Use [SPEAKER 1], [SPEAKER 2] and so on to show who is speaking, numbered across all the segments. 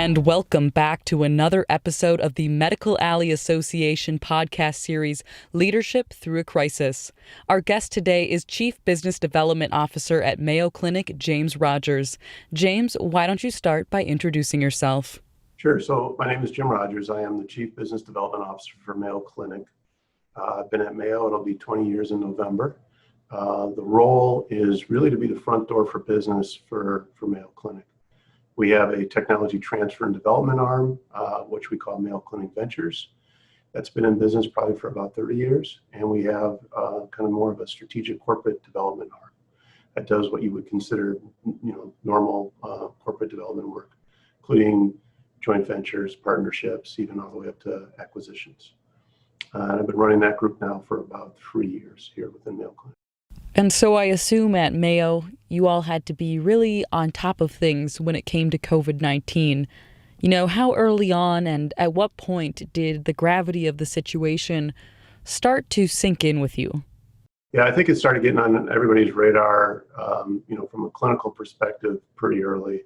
[SPEAKER 1] And welcome back to another episode of the Medical Alley Association podcast series, Leadership Through a Crisis. Our guest today is Chief Business Development Officer at Mayo Clinic, James Rogers. James, why don't you start by introducing yourself?
[SPEAKER 2] Sure. So my name is Jim Rogers. I am the Chief Business Development Officer for Mayo Clinic. I've been at Mayo. It'll be 20 years in November. The role is really to be the front door for business for Mayo Clinic. We have a technology transfer and development arm, which we call Mayo Clinic Ventures. That's been in business probably for about 30 years. And we have kind of more of a strategic corporate development arm that does what you would consider, normal corporate development work, including joint ventures, partnerships, even all the way up to acquisitions. And I've been running that group now for about 3 years here within Mayo Clinic.
[SPEAKER 1] And so I assume at Mayo, you all had to be really on top of things when it came to COVID-19. How early on and at what point did the gravity of the situation start to sink in with you?
[SPEAKER 2] Yeah, I think it started getting on everybody's radar, from a clinical perspective pretty early.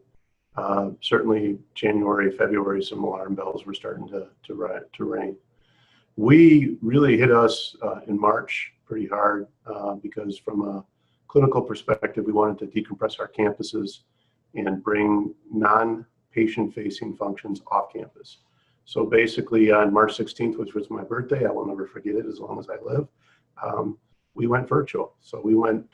[SPEAKER 2] Certainly January, February, some alarm bells were starting to ring. We really hit us in March pretty hard because from a clinical perspective, we wanted to decompress our campuses and bring non-patient facing functions off campus. So basically on March 16th, which was my birthday, I will never forget it as long as I live, we went virtual. So we went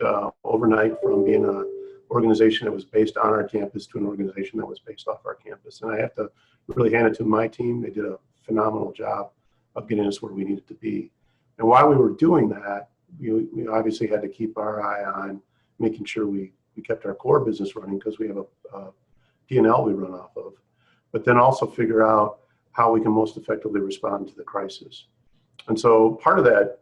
[SPEAKER 2] overnight from being an organization that was based on our campus to an organization that was based off our campus. And I have to really hand it to my team. They did a phenomenal job of getting us where we needed to be. And while we were doing that, we obviously had to keep our eye on making sure we kept our core business running because we have a P&L we run off of, but then also figure out how we can most effectively respond to the crisis. And so part of that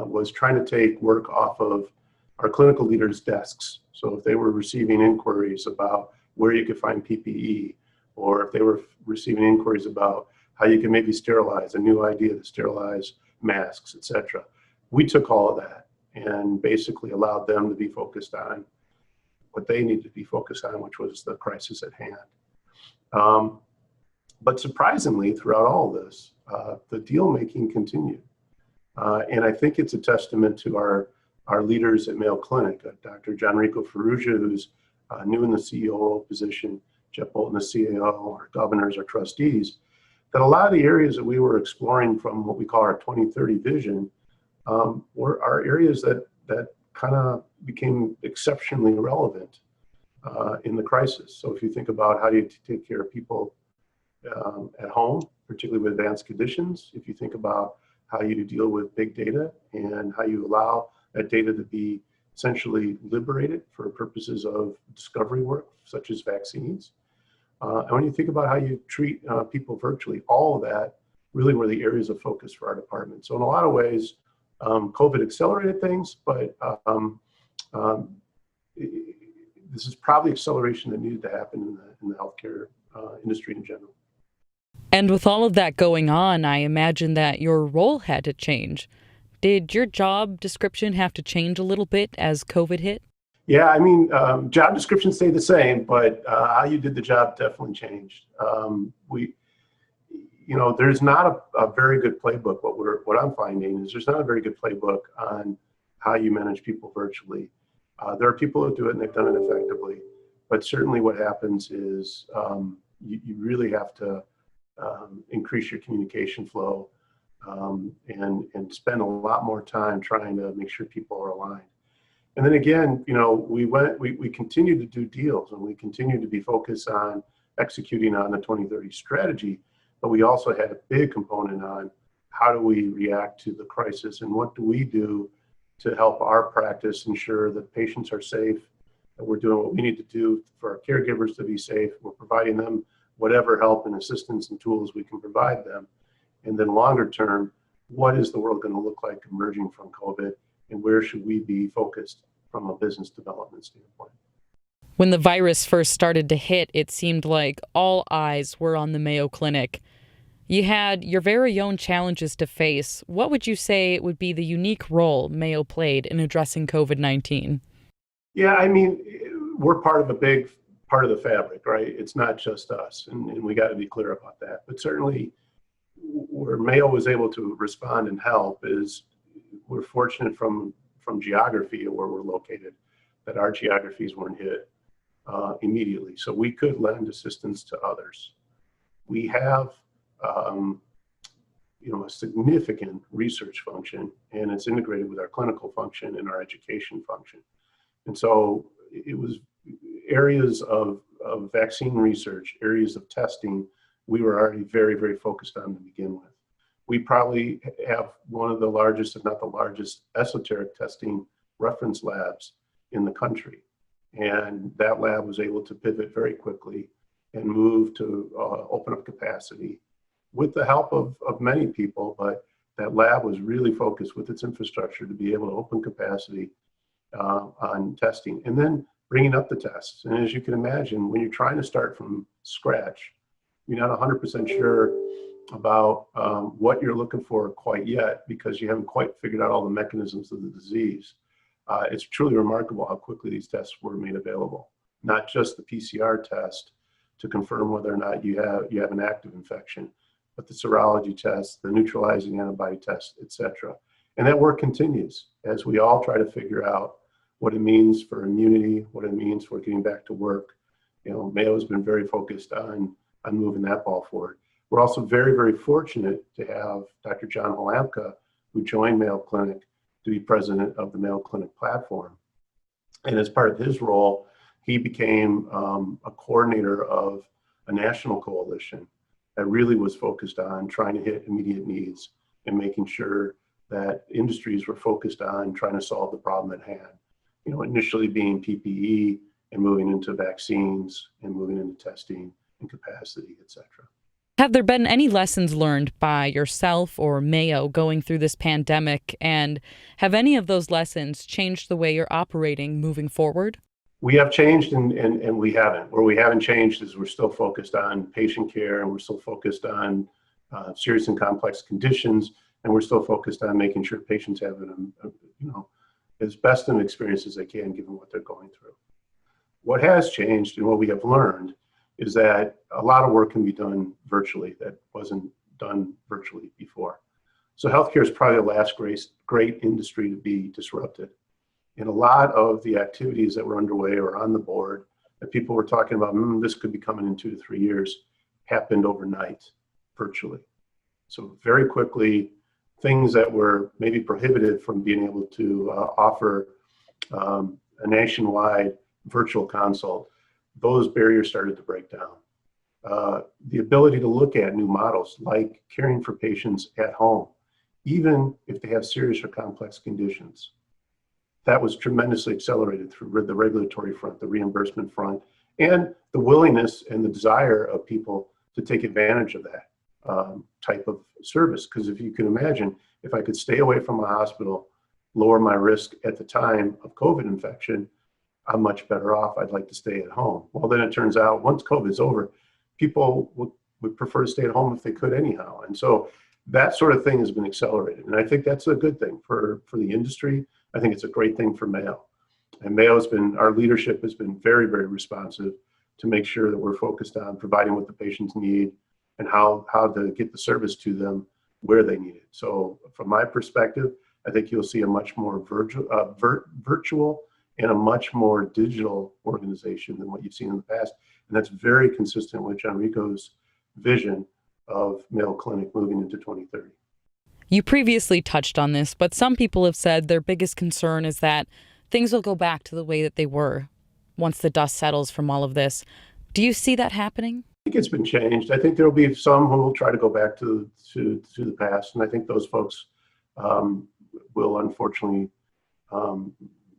[SPEAKER 2] was trying to take work off of our clinical leaders' desks. So if they were receiving inquiries about where you could find PPE, or if they were receiving inquiries about how you can maybe sterilize, a new idea to sterilize masks, et cetera. We took all of that and basically allowed them to be focused on what they needed to be focused on, which was the crisis at hand. But surprisingly, throughout all this, the deal making continued. And I think it's a testament to our leaders at Mayo Clinic, Dr. Gianrico Ferrugia, who's new in the CEO position, Jeff Bolton, the CAO, our governors, our trustees, that a lot of the areas that we were exploring from what we call our 2030 vision are areas that kind of became exceptionally relevant in the crisis. So if you think about how do you take care of people at home, particularly with advanced conditions, if you think about how you deal with big data and how you allow that data to be essentially liberated for purposes of discovery work, such as vaccines. And when you think about how you treat people virtually, all of that really were the areas of focus for our department. So in a lot of ways, COVID accelerated things, but this is probably acceleration that needed to happen in the healthcare industry in general.
[SPEAKER 1] And with all of that going on, I imagine that your role had to change. Did your job description have to change a little bit as COVID hit?
[SPEAKER 2] Yeah, job descriptions stay the same, but how you did the job definitely changed. There's not a very good playbook. What I'm finding is there's not a very good playbook on how you manage people virtually. There are people who do it and they've done it effectively, but certainly what happens is you really have to increase your communication flow and spend a lot more time trying to make sure people are aligned. And then again, we continued to do deals and we continued to be focused on executing on the 2030 strategy, but we also had a big component on how do we react to the crisis and what do we do to help our practice ensure that patients are safe, that we're doing what we need to do for our caregivers to be safe, we're providing them whatever help and assistance and tools we can provide them. And then longer term, what is the world going to look like emerging from COVID? And where should we be focused from a business development standpoint?
[SPEAKER 1] When the virus first started to hit, it seemed like all eyes were on the Mayo Clinic. You had your very own challenges to face. What would you say would be the unique role Mayo played in addressing COVID-19?
[SPEAKER 2] Yeah, we're part of a big part of the fabric, right? It's not just us, and we got to be clear about that. But certainly, where Mayo was able to respond and help is we're fortunate from geography of where we're located, that our geographies weren't hit immediately, so we could lend assistance to others. We have a significant research function, and it's integrated with our clinical function and our education function. And so it was areas of vaccine research, areas of testing, we were already very, very focused on to begin with. We probably have one of the largest, if not the largest, esoteric testing reference labs in the country. And that lab was able to pivot very quickly and move to open up capacity with the help of many people, but that lab was really focused with its infrastructure to be able to open capacity on testing and then bringing up the tests. And as you can imagine, when you're trying to start from scratch, you're not 100% sure about what you're looking for quite yet because you haven't quite figured out all the mechanisms of the disease. It's truly remarkable how quickly these tests were made available, not just the PCR test to confirm whether or not you have an active infection, but the serology test, the neutralizing antibody test, et cetera. And that work continues as we all try to figure out what it means for immunity, what it means for getting back to work. Mayo has been very focused on moving that ball forward. We're also very, very fortunate to have Dr. John Halamka, who joined Mayo Clinic to be president of the Mayo Clinic platform. And as part of his role, he became a coordinator of a national coalition that really was focused on trying to hit immediate needs and making sure that industries were focused on trying to solve the problem at hand. Initially being PPE and moving into vaccines and moving into testing and capacity, et cetera.
[SPEAKER 1] Have there been any lessons learned by yourself or Mayo going through this pandemic? And have any of those lessons changed the way you're operating moving forward?
[SPEAKER 2] We have changed and we haven't. Where we haven't changed is we're still focused on patient care and we're still focused on serious and complex conditions. And we're still focused on making sure patients have as best an experience as they can given what they're going through. What has changed and what we have learned is that a lot of work can be done virtually that wasn't done virtually before. So healthcare is probably the last great industry to be disrupted. And a lot of the activities that were underway or on the board that people were talking about, this could be coming in 2 to 3 years, happened overnight, virtually. So very quickly, things that were maybe prohibited from being able to offer a nationwide virtual consult, those barriers started to break down. The ability to look at new models like caring for patients at home, even if they have serious or complex conditions, that was tremendously accelerated through the regulatory front, the reimbursement front, and the willingness and the desire of people to take advantage of that type of service. Because if you can imagine, if I could stay away from a hospital, lower my risk at the time of COVID infection, I'm much better off. I'd like to stay at home. Well, then it turns out once COVID is over, people would prefer to stay at home if they could anyhow. And so that sort of thing has been accelerated. And I think that's a good thing for the industry. I think it's a great thing for Mayo. And our leadership has been very, very responsive to make sure that we're focused on providing what the patients need and how to get the service to them where they need it. So from my perspective, I think you'll see a much more virtual and a much more digital organization than what you've seen in the past. And that's very consistent with John Rico's vision of Mayo Clinic moving into 2030.
[SPEAKER 1] You previously touched on this, but some people have said their biggest concern is that things will go back to the way that they were once the dust settles from all of this. Do you see that happening?
[SPEAKER 2] I think it's been changed. I think there will be some who will try to go back to the past, and I think those folks will unfortunately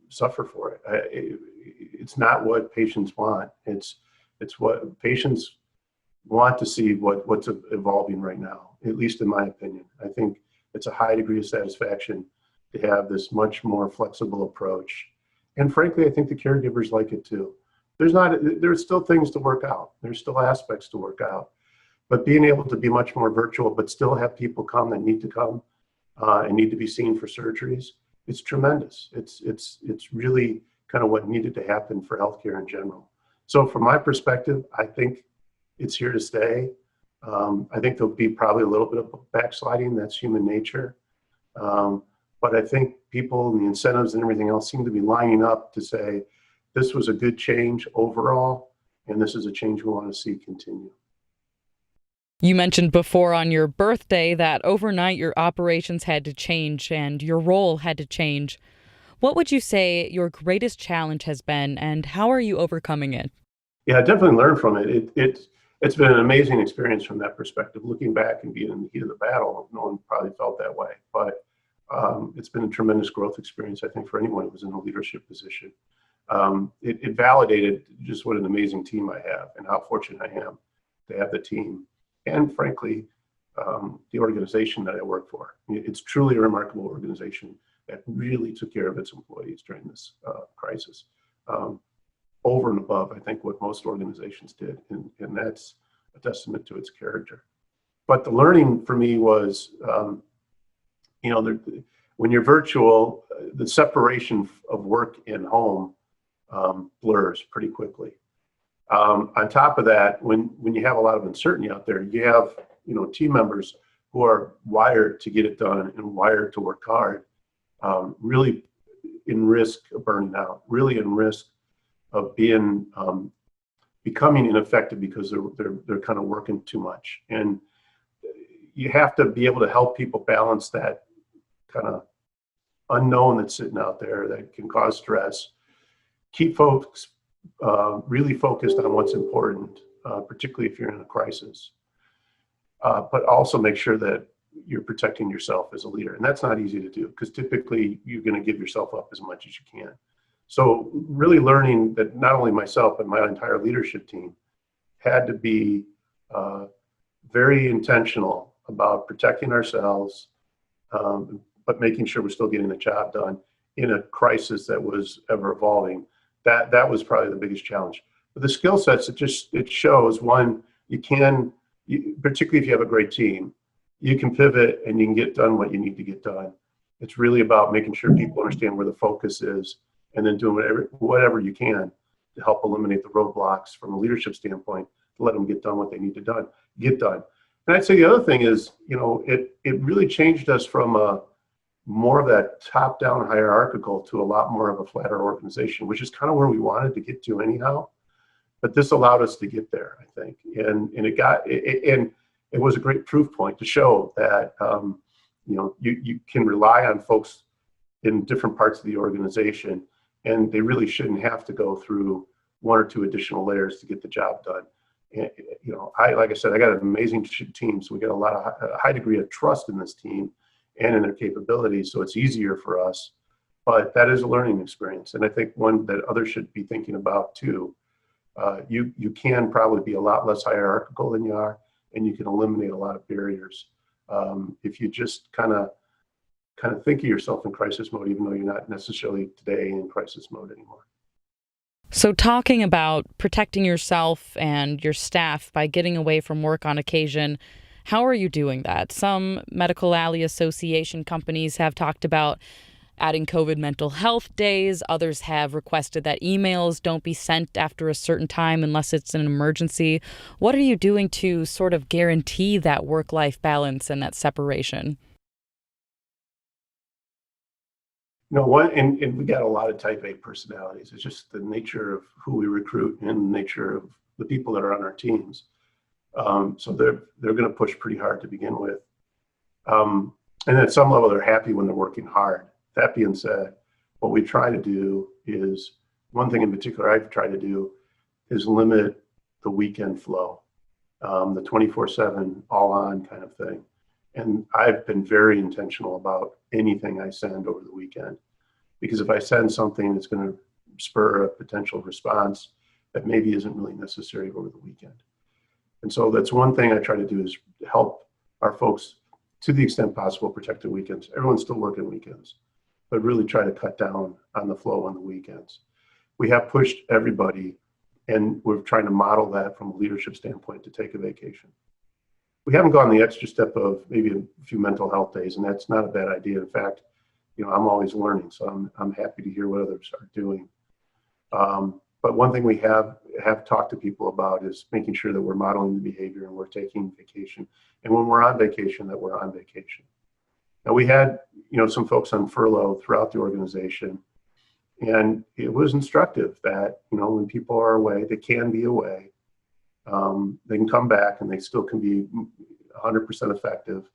[SPEAKER 2] suffer for it. It's not what patients want. It's what patients want to see what's evolving right now, at least in my opinion. I think it's a high degree of satisfaction to have this much more flexible approach. And frankly, I think the caregivers like it too. There's still things to work out. There's still aspects to work out. But being able to be much more virtual, but still have people come that need to come and need to be seen for surgeries, it's tremendous. It's really kind of what needed to happen for healthcare in general. So from my perspective, I think it's here to stay. I think there'll be probably a little bit of backsliding. That's human nature. But I think people and the incentives and everything else seem to be lining up to say, this was a good change overall, and this is a change we want to see continue.
[SPEAKER 1] You mentioned before on your birthday that overnight your operations had to change and your role had to change. What would you say your greatest challenge has been, and how are you overcoming it?
[SPEAKER 2] Yeah, I definitely learned from it. It's been an amazing experience from that perspective. Looking back and being in the heat of the battle, no one probably felt that way. But it's been a tremendous growth experience, I think, for anyone who was in a leadership position. It validated just what an amazing team I have and how fortunate I am to have the team and, frankly, the organization that I work for. It's truly a remarkable organization that really took care of its employees during this crisis. Over and above, I think, what most organizations did, and that's a testament to its character. But the learning for me was, when you're virtual, the separation of work and home blurs pretty quickly. On top of that, when you have a lot of uncertainty out there, you have team members who are wired to get it done and wired to work hard, really in risk of burning out, really in risk of being becoming ineffective because they're kind of working too much. And you have to be able to help people balance that kind of unknown that's sitting out there that can cause stress. Keep folks really focused on what's important, particularly if you're in a crisis. But also make sure that you're protecting yourself as a leader. And that's not easy to do because typically you're going to give yourself up as much as you can. So really learning that not only myself, but my entire leadership team had to be very intentional about protecting ourselves, but making sure we're still getting the job done in a crisis that was ever evolving. That was probably the biggest challenge. But the skill sets, it shows, one, particularly if you have a great team, you can pivot and you can get done what you need to get done. It's really about making sure people understand where the focus is and then doing whatever you can to help eliminate the roadblocks from a leadership standpoint to let them get done what they need to get done. And I'd say the other thing is, it really changed us from more of that top-down hierarchical to a lot more of a flatter organization, which is kind of where we wanted to get to anyhow. But this allowed us to get there, I think, and it was a great proof point to show that you can rely on folks in different parts of the organization, and they really shouldn't have to go through one or two additional layers to get the job done. And, like I said, I got an amazing team, so we got a high degree of trust in this team and in their capabilities, so it's easier for us. But that is a learning experience, and I think one that others should be thinking about too. You can probably be a lot less hierarchical than you are, and you can eliminate a lot of barriers if you just kind of think of yourself in crisis mode, even though you're not necessarily today in crisis mode anymore.
[SPEAKER 1] So talking about protecting yourself and your staff by getting away from work on occasion, how are you doing that? Some Medical Alley Association companies have talked about adding COVID mental health days. Others have requested that emails don't be sent after a certain time unless it's an emergency. What are you doing to sort of guarantee that work-life balance and that separation?
[SPEAKER 2] And we got a lot of type A personalities. It's just the nature of who we recruit and the nature of the people that are on our teams. So they're going to push pretty hard to begin with. And at some level, they're happy when they're working hard. That being said, what we try to do is, one thing in particular I've tried to do is limit the weekend flow, the 24/7 all on kind of thing. And I've been very intentional about anything I send over the weekend, because if I send something that's going to spur a potential response that maybe isn't really necessary over the weekend. And so that's one thing I try to do, is help our folks to the extent possible protect the weekends. Everyone's still working weekends, but really try to cut down on the flow on the weekends. We have pushed everybody, and we're trying to model that from a leadership standpoint, to take a vacation. We haven't gone the extra step of maybe a few mental health days, and that's not a bad idea. In fact, I'm always learning, so I'm happy to hear what others are doing. But one thing we have talked to people about is making sure that we're modeling the behavior and we're taking vacation. And when we're on vacation, that we're on vacation. Now we had, some folks on furlough throughout the organization, and it was instructive that, when people are away, they can be away. They can come back and they still can be 100% effective,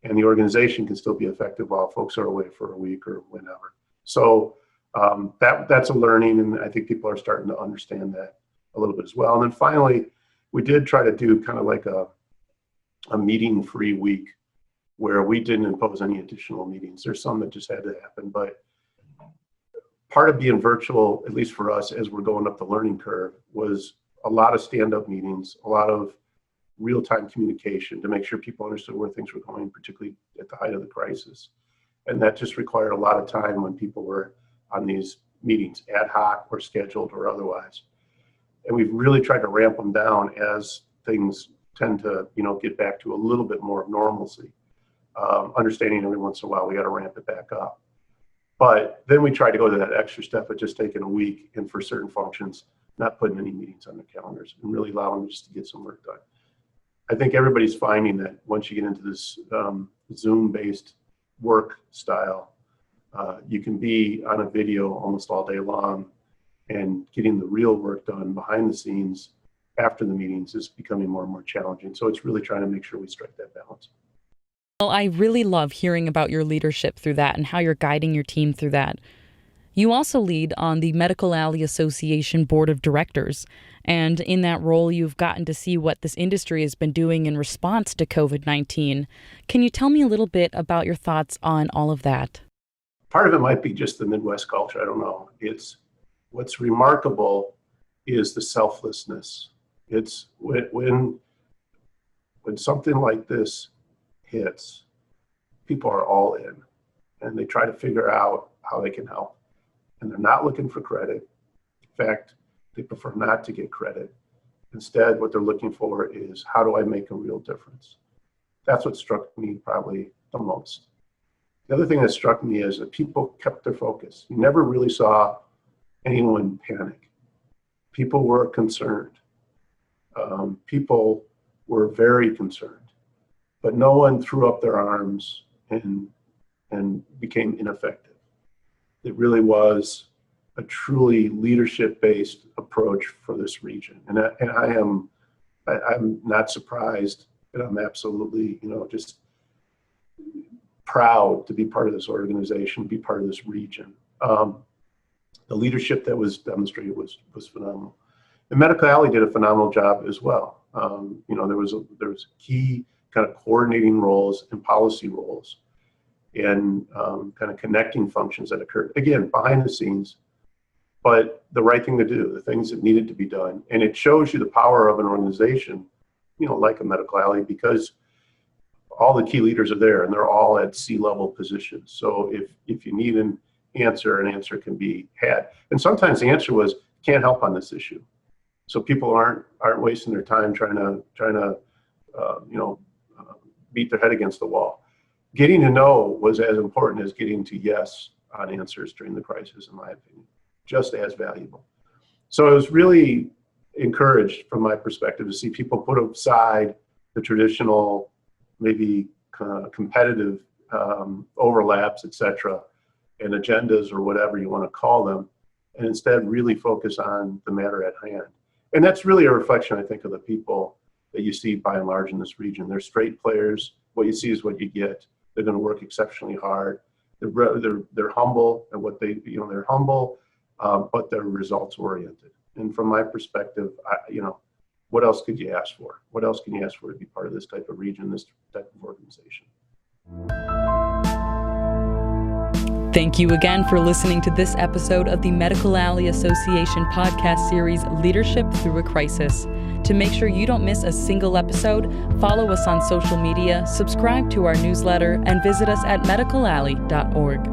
[SPEAKER 2] and the organization can still be effective while folks are away for a week or whenever. So that's a learning, and I think people are starting to understand that a little bit as well. And then finally, we did try to do kind of like a meeting-free week where we didn't impose any additional meetings. There's some that just had to happen, but part of being virtual, at least for us as we're going up the learning curve, was a lot of stand-up meetings, a lot of real-time communication to make sure people understood where things were going, particularly at the height of the crisis. And that just required a lot of time when people were on these meetings, ad hoc or scheduled or otherwise. And we've really tried to ramp them down as things tend to, get back to a little bit more of normalcy. Understanding every once in a while we got to ramp it back up. But then we try to go to that extra step of just taking a week, and for certain functions, not putting any meetings on their calendars and really allowing them just to get some work done. I think everybody's finding that once you get into this Zoom-based work style, you can be on a video almost all day long, and getting the real work done behind the scenes after the meetings is becoming more and more challenging. So it's really trying to make sure we strike that balance.
[SPEAKER 1] Well, I really love hearing about your leadership through that and how you're guiding your team through that. You also lead on the Medical Alley Association Board of Directors, and in that role, you've gotten to see what this industry has been doing in response to COVID-19. Can you tell me a little bit about your thoughts on all of that?
[SPEAKER 2] Part of it might be just the Midwest culture. I don't know. It's what's remarkable is the selflessness. It's when something like this hits, people are all in, and they try to figure out how they can help. And they're not looking for credit. In fact, they prefer not to get credit. Instead, what they're looking for is, how do I make a real difference? That's what struck me probably the most. The other thing that struck me is that people kept their focus. You never really saw anyone panic. People were concerned. People were very concerned. But no one threw up their arms and became ineffective. It really was a truly leadership-based approach for this region, and I'm not surprised, and I'm absolutely just proud to be part of this organization, be part of this region. The leadership that was demonstrated was phenomenal. The Medical Alley did a phenomenal job as well. There was key kind of coordinating roles and policy roles, and kind of connecting functions that occurred, again, behind the scenes, but the right thing to do, the things that needed to be done. And it shows you the power of an organization, like a Medical Alley, because all the key leaders are there and they're all at C-level positions. So if you need an answer can be had. And sometimes the answer was, can't help on this issue. So people aren't wasting their time trying to beat their head against the wall. Getting to know was as important as getting to yes on answers during the crisis, in my opinion, just as valuable. So I was really encouraged from my perspective to see people put aside the traditional, maybe competitive overlaps, et cetera, and agendas or whatever you want to call them, and instead really focus on the matter at hand. And that's really a reflection, I think, of the people that you see by and large in this region. They're straight players. What you see is what you get. They're going to work exceptionally hard. They're humble, and they're humble, but they're results oriented. And from my perspective, what else could you ask for? What else can you ask for to be part of this type of region, this type of organization?
[SPEAKER 1] Thank you again for listening to this episode of the Medical Alley Association podcast series, Leadership Through a Crisis. To make sure you don't miss a single episode, follow us on social media, subscribe to our newsletter, and visit us at medicalalley.org.